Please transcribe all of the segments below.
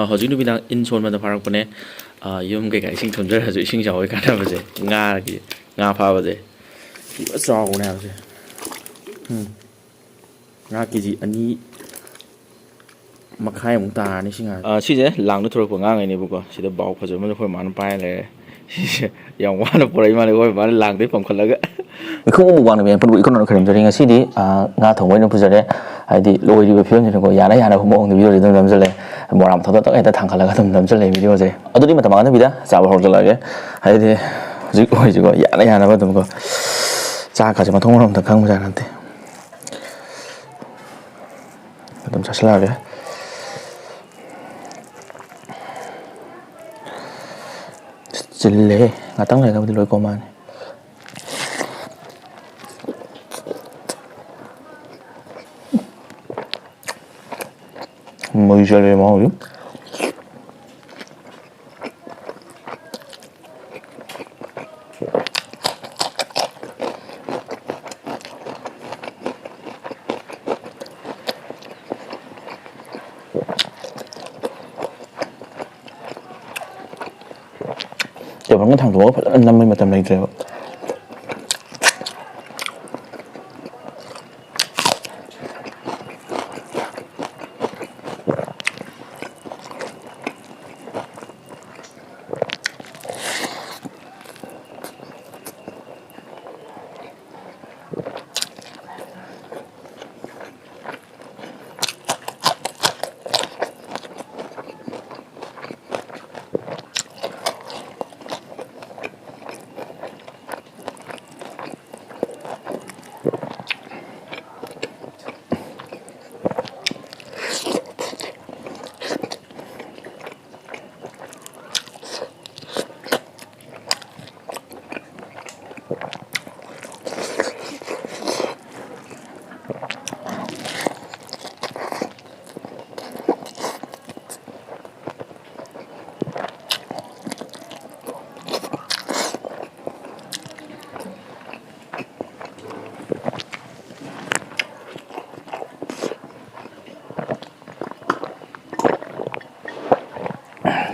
ꯍꯧꯖꯤꯛ ꯅꯨꯃꯤꯗꯥꯡ ꯏꯟ ꯁꯣꯟꯕꯗ ꯐꯥꯔꯛꯄꯅꯦ ꯌꯨꯝ ꯀꯩꯀꯥ ꯏꯁꯤꯡ ꯊꯨꯝꯖꯔꯁꯨ ꯏꯁꯤꯡ ꯆꯥꯎꯕꯒꯤ ꯀꯥꯟꯅꯕꯁꯦ ꯉꯥ ꯐꯥꯕꯁꯦ ꯐꯖ ꯆꯥꯎꯕꯅꯦ ꯍꯥꯏꯕꯁꯦ ꯉꯥ ꯀꯦꯖꯤ 2.5 ꯇꯥꯔꯅꯤ ꯁꯤ ꯉꯥ ꯁꯤꯁꯦ ꯂꯥꯡꯗ ꯊꯣꯔꯛꯄ ꯉꯥꯉꯩꯅꯦꯕꯀꯣ ꯁꯤꯗ ꯕꯥꯎ ꯐꯖꯕ ꯑꯃꯗ ꯑꯩꯈꯣꯏ ꯃꯥꯅ ꯄꯥꯏꯔ ꯂꯩꯔꯦ ꯁꯤꯁꯦ ꯌꯥꯝ ꯋꯥꯅ ꯄꯨꯔꯛꯏ ꯃꯥꯜꯂꯦ ꯑꯩꯈꯣꯏ ꯃꯥꯅ ꯂꯥꯡꯗꯩ ꯄꯝꯈꯠꯂꯒ ꯏꯈꯣꯡ ꯋꯥꯡꯅ ꯄꯨꯟꯕ ꯏꯀꯣꯟꯅ ꯈꯔꯝꯖꯔꯤ ꯉꯁꯤꯗꯤ ꯉꯥ ꯊꯣꯡꯕ ꯑꯣꯏꯅ ꯄꯨꯖꯔꯦ ꯍꯥꯏꯗꯤ ꯂꯣꯏꯔꯤꯕ ꯐꯤꯕꯝꯁꯤꯅꯀꯣ ꯌꯥꯅꯕ ꯃꯑꯣꯡꯗ ꯚꯤꯗꯤꯑꯣꯁꯤ ꯑꯗꯨꯝ ꯅꯝꯁꯤꯜꯂꯦ ꯃꯣꯔꯥꯝ ꯊꯣꯛꯇ ꯍꯦꯛꯇ ꯊꯥꯡꯒꯠꯂꯒ ꯑꯗꯨꯝ ꯅꯝꯁꯤꯜꯂꯦ ꯚꯤꯗꯤꯑꯣꯁꯦ ꯑꯗꯨꯗꯤ ꯃꯇꯝ ꯃꯥꯡꯍꯟꯗꯕꯤꯗ ꯆꯥꯕ ꯍꯧꯔꯛꯂꯒꯦ ꯍꯥꯏꯗꯤ ꯍꯧꯖꯤꯛ ꯑꯣꯏꯁꯤꯀꯣ ꯌꯥꯅꯕ ꯑꯗꯨꯝꯀꯣ ꯆꯥꯛꯀꯁꯦ ꯃꯊꯣꯡ ꯃꯔꯝ ꯑꯝꯇ ꯈꯪꯕꯖꯥꯠ ꯅꯠꯇꯦ ꯑꯗꯨꯝ ꯆꯥꯁꯤꯜꯂꯛꯑꯒꯦ ꯆꯤꯜꯂꯦ ꯉꯥꯛꯇꯪ ꯂꯩꯔꯒꯕꯨꯗꯤ ꯂꯣꯏ ꯀꯣꯝꯃꯛꯑꯅꯤ ꯃꯩ ꯃꯍꯥꯎꯗꯤ ꯇꯦꯕꯜꯒ ꯊꯥꯡꯗꯣꯛꯑꯒ ꯐꯖꯅ ꯅꯝꯕꯩ ꯃꯇꯝ ꯂꯩꯇ꯭ꯔꯦꯕ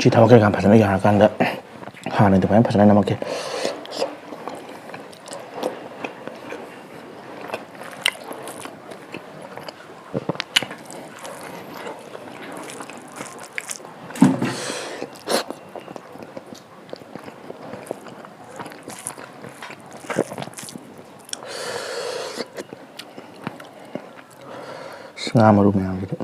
ꯁꯤ ꯊꯕꯛ ꯀꯩꯀꯥ ꯐꯖꯅ ꯌꯥꯔꯀꯥꯟꯗ ꯍꯥꯟꯅ ꯑꯗꯨꯃꯥꯏꯅ ꯐꯖꯅ ꯅꯝꯃꯛꯀꯦ ꯉꯥ ꯃꯔꯨ ꯃꯌꯥꯝꯁꯤꯗꯤ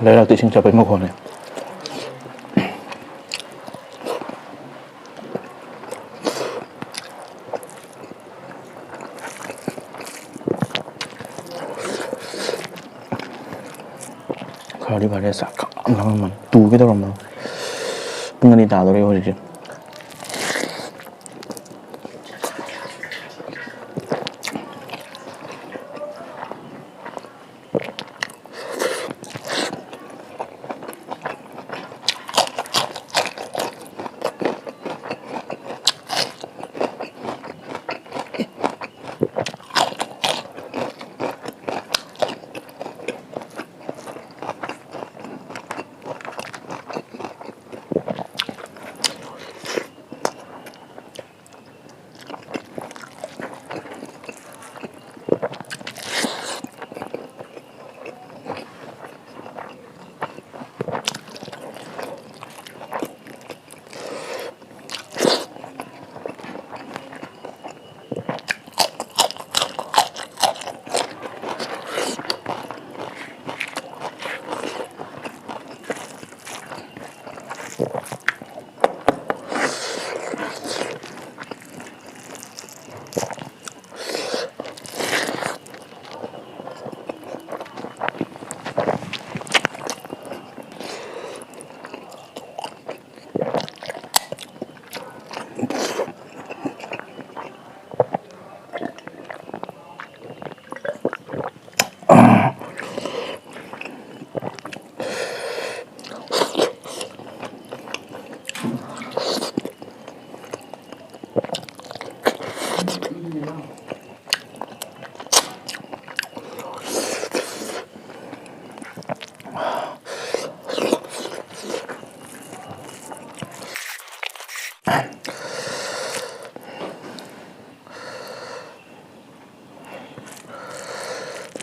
ꯂꯩꯔꯛꯇ ꯏꯁꯤꯡ ꯆꯠꯄꯒꯤ ꯃꯈꯣꯟꯅꯦ ꯈꯔꯗꯤ ꯐꯔꯦ ꯆꯥꯛ ꯈꯪ ꯂꯥꯝꯃꯝꯃꯅꯤ ꯇꯨꯒꯦ ꯇꯧꯔꯝꯕꯅꯤ ꯄꯨꯡ 2 ꯇꯥꯗꯣꯔꯦ ꯍꯧꯖꯤꯛꯁꯦ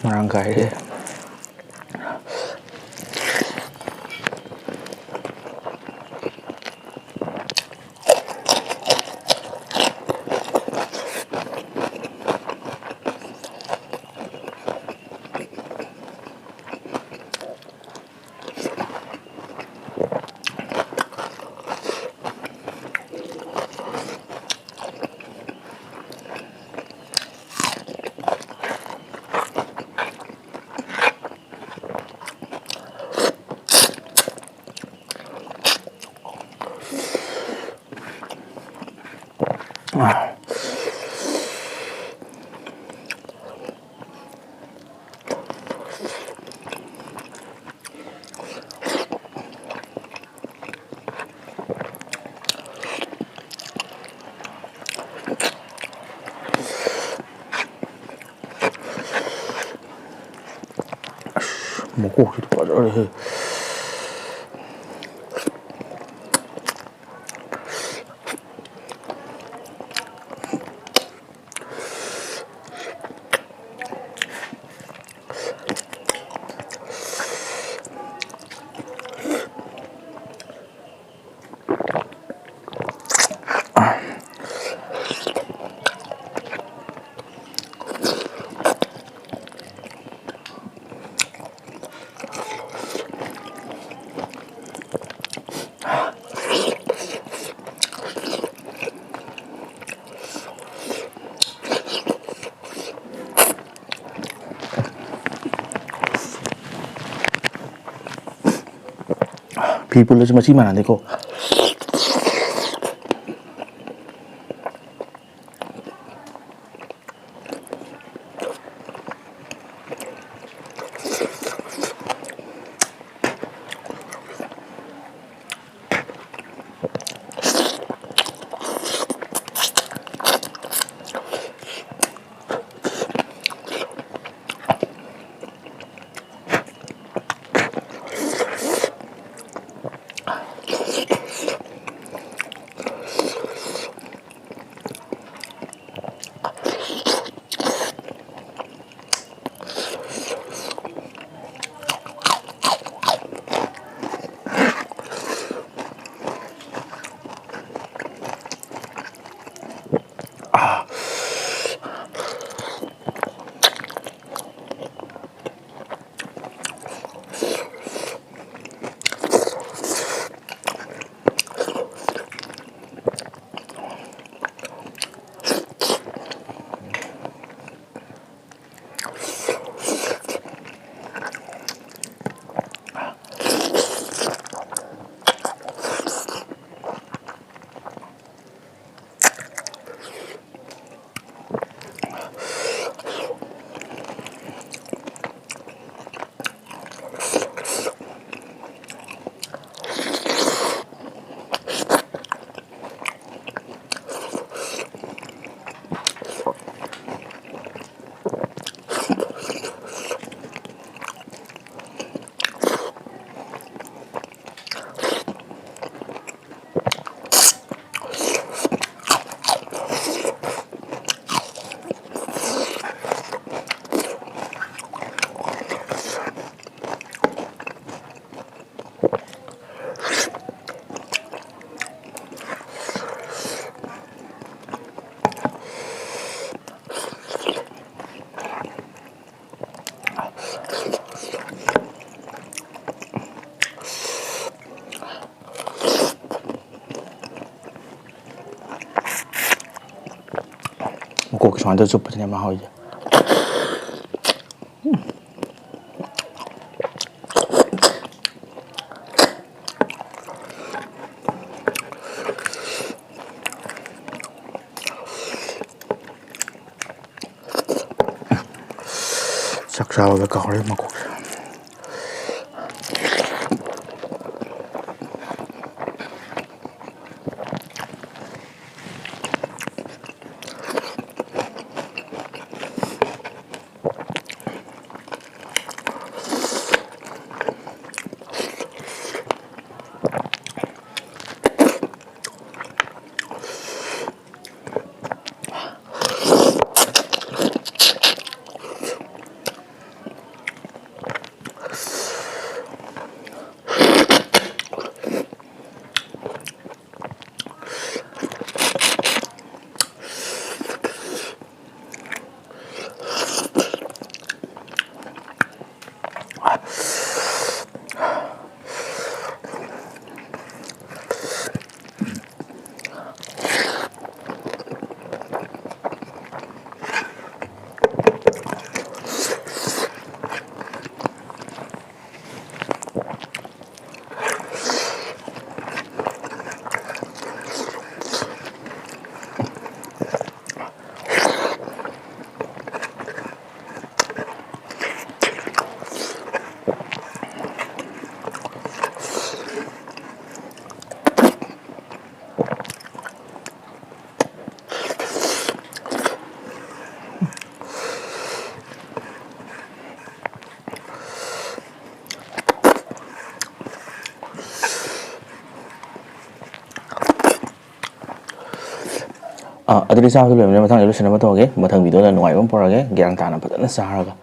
Marang kaya. 먹고 오기도 빠져래. 비불러지 마지만 안 되고. 고기 좋아한다 좁히냐 막 하고 이제. chắc sao phải có đấy mà cũng ꯑꯗꯨꯗꯤ ꯆꯥꯕꯗ ꯂꯣꯏꯔꯕꯅꯤꯅ ꯃꯊꯪ ꯂꯣꯏꯁꯤꯟꯅꯕ ꯇꯧꯔꯒꯦ ꯃꯊꯪ ꯚꯤꯗꯤꯑꯣꯗ ꯅꯨꯡꯉꯥꯏꯕ ꯑꯃ ꯄꯨꯔꯛꯑꯒꯦ ꯒ꯭ꯌꯥꯟ ꯇꯥꯅ ꯐꯖꯅ ꯆꯥꯔꯒ